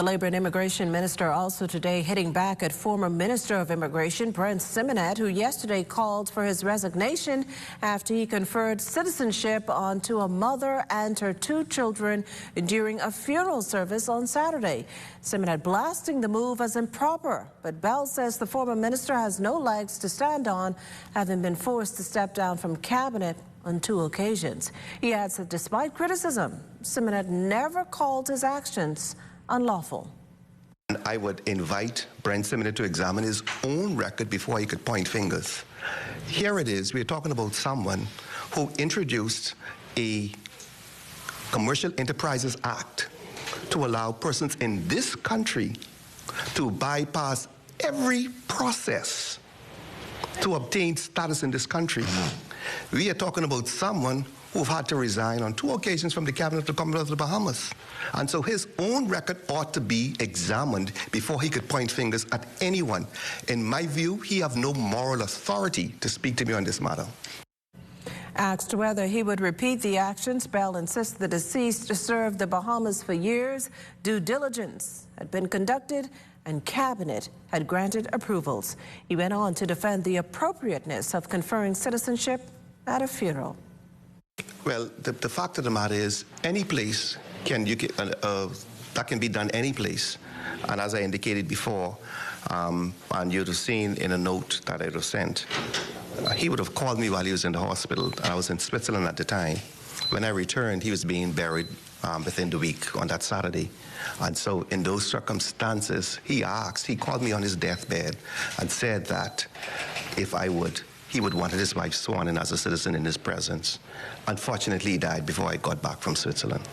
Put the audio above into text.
The Labor and Immigration Minister also today hitting back at former Minister of Immigration Brent Simonet, who yesterday called for his resignation after he conferred citizenship onto a mother and her 2 children during a funeral service on Saturday. Simonet blasting the move as improper, but Bell says the former minister has no legs to stand on, having been forced to step down from cabinet on 2 occasions. He adds that despite criticism, Simonet never called his actions unlawful. I would invite Brent Simonet to examine his own record before he could point fingers. Here it is. We're talking about someone who introduced a Commercial Enterprises Act to allow persons in this country to bypass every process to obtain status in this country. We are talking about someone who've had to resign on 2 occasions from the cabinet of the Commonwealth of the Bahamas. And so his own record ought to be examined before he could point fingers at anyone. In my view, he have no moral authority to speak to me on this matter. Asked whether he would repeat the actions, Bell insists the deceased served the Bahamas for years, due diligence had been conducted, and cabinet had granted approvals. He went on to defend the appropriateness of conferring citizenship at a funeral. Well, the fact of the matter is, any place that can be done any place. And as I indicated before, and you'd have seen in a note that I would have sent, he would have called me while he was in the hospital. I was in Switzerland at the time. When I returned, he was being buried within the week on that Saturday. And so in those circumstances, he called me on his deathbed and said that if he would want his wife sworn in as a citizen in his presence. Unfortunately, he died before I got back from Switzerland.